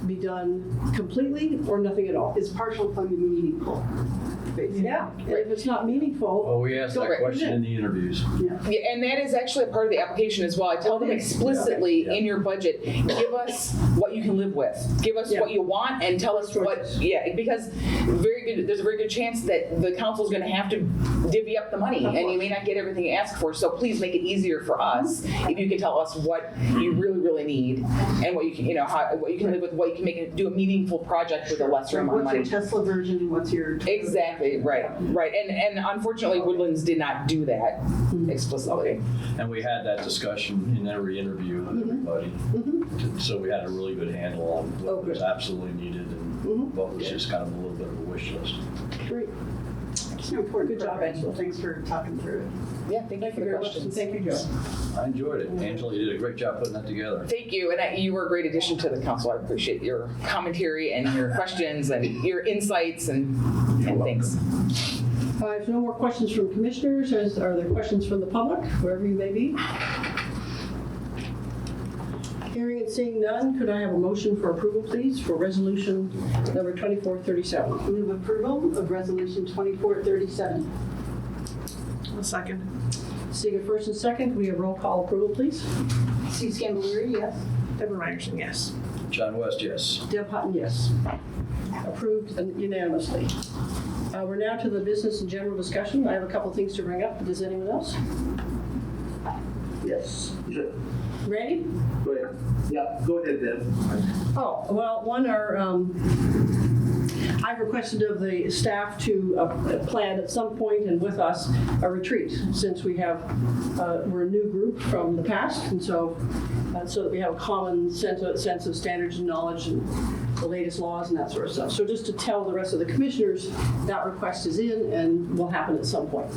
be done completely or nothing at all? Is partial funding meaningful? Yeah, and if it's not meaningful. Well, we asked that question in the interviews. Yeah, and that is actually a part of the application as well. I tell them explicitly in your budget, give us what you can live with. Give us what you want and tell us what, because there's a very good chance that the council's gonna have to divvy up the money and you may not get everything you ask for. So please make it easier for us if you can tell us what you really, really need and what you can, what you can live with, what you can make it do a meaningful project with a lesser amount of money. What's your Tesla version and what's your... Exactly, right. And unfortunately, Woodlands did not do that explicitly. And we had that discussion in every interview with everybody. So we had a really good handle on what was absolutely needed and what was just kind of a little bit of a wish list. Great. It's an important Good job, program. Angela. Thanks for talking through it. Yeah, thank you for the very much. questions. Thank you, Joe. I enjoyed it. Angela, you did a great job putting that together. Thank you, and you were a great addition to the council. I appreciate your commentary and your questions and your insights and things. If no more questions from commissioners, are there questions from the public, wherever you may be? Hearing and seeing none, could I have a motion for approval, please, for resolution number 2437? Move approval of resolution 2437. A second. Seeing a first and second, we have roll call approval, please. Sue Scanloneri, yes. Deborah Myerson, yes. John West, yes. Deb Hutton, yes. Approved unanimously. We're now to the business and general discussion. I have a couple things to bring up. Does anyone else? Yes. Randy? Go ahead. Yeah, go ahead, Deb. Oh, well, one are, I've requested of the staff to plan at some point and with us a retreat, since we have, we're a new group from the past, and so that we have a common sense of standards and knowledge and the latest laws and that sort of stuff. So just to tell the rest of the commissioners, that request is in and will happen at some point.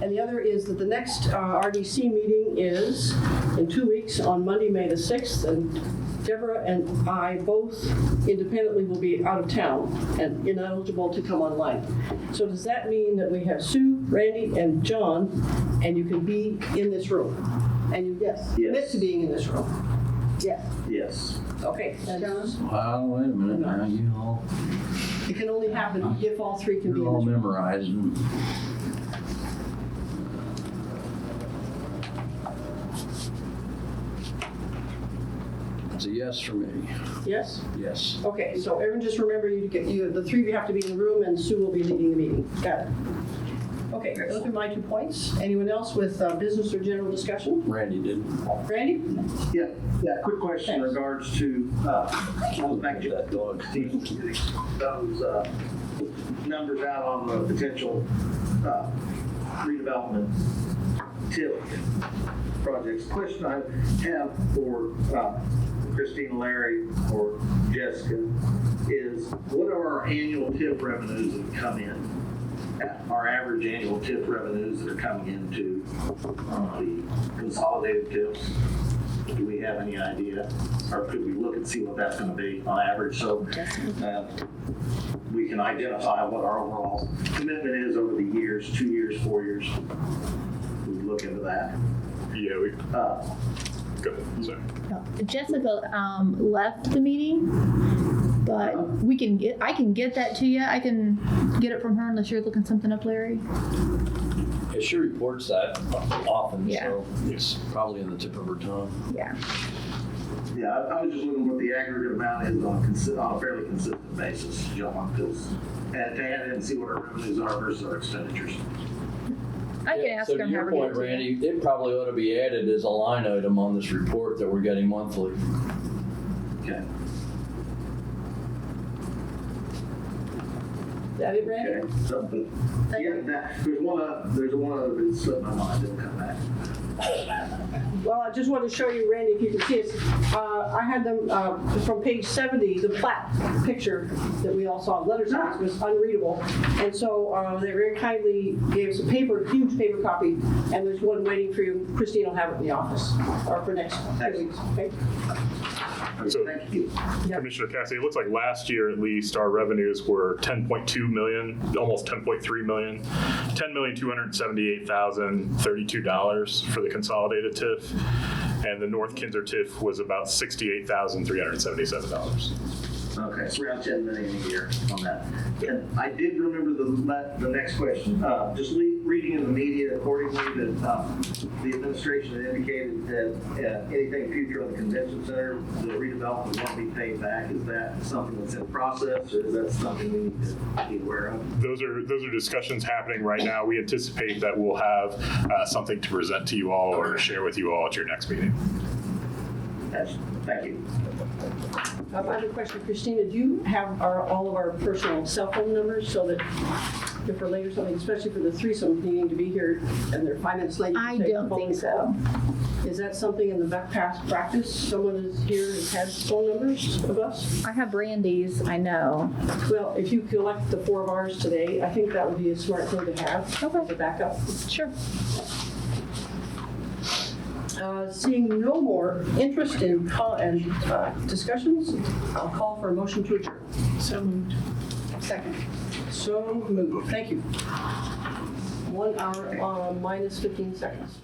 And the other is that the next RDC meeting is in 2 weeks on Monday, May the 6th, and Deborah and I both independently will be out of town and ineligible to come online. So does that mean that we have Sue, Randy, and John, and you can be in this room? And you commit to being in this room? Yeah. Yes. Okay. And John? Well, wait a minute now. You all, it can only happen if all three can be in you're all this room. memorizing. It's a yes for me. Yes? Yes. Okay, so everyone just remember the three of you have to be in the room and Sue will be leading the meeting. Got it. Okay, those are my 2 points. Anyone else with business or general discussion? Randy did. Randy? Yeah, quick question in regards to, thank you. That dog. Those numbers out on the potential redevelopment TIP projects. Question I have for Christina, Larry, or Jessica is, what are our annual TIP revenues that come in? Our average annual TIP revenues that are coming into the consolidated TIPs? Do we have any idea? Or could we look and see what that's going to be on average so we can identify what our overall commitment is over the years, 2 years, 4 years? We look into that. Yeah, we, go ahead, sorry. Jessica left the meeting, but I can get that to you. I can get it from her unless you're looking something up, Larry. Yeah, she reports that often, Yeah. so it's probably in the tip of her tongue. Yeah. Yeah, I was just looking what the aggregate amount is on a fairly consistent basis, John, and see what our revenues are versus our expenditures. I can ask So her to and have your her get point, it to you. Randy, it probably ought to be added as a line item on this report that we're getting monthly. Okay. Is that it, Randy? Okay. So, there's one other that's slipped my mind. It'll come back. Well, I just wanted to show you, Randy, if you can see it. I had them from page 70, the plat picture that we all saw, letter size was unreadable. And so they very kindly gave us a huge paper copy, and there's one waiting for you. Christine will have it in the office, or for next 2 weeks. Okay? So- Thank you. Commissioner Cassidy, it looks like last year at least, our revenues were 10.2 million, almost 10.3 million, $10,278,032 for the consolidated TIF, and the North Kinzer TIF was about $68,377. Okay, so around 10 million a year on that. And I did remember the next question. Just reading in the media accordingly that the administration had indicated that anything future on the convention center, the redevelopment won't be paid back. Is that something that's in process, or is that something we need to be aware of? Those are discussions happening right now. We anticipate that we'll have something to present to you all or share with you all at your next meeting. Thank you. I have a question, Christina. Do you have all of our personal cell phone numbers so that if for later something, especially for the threesome needing to be here and they're 5 minutes late? I don't think so. Is that something in the past practice? Someone is here that has phone numbers of us? I have Brandy's, I know. Well, if you collect the 4 of ours today, I think that would be a smart thing to have as a backup. Sure. Seeing no more interest in discussions, I'll call for a motion to adjourn. So moved. Second. So moved. Thank you. 1 hour minus 15 seconds.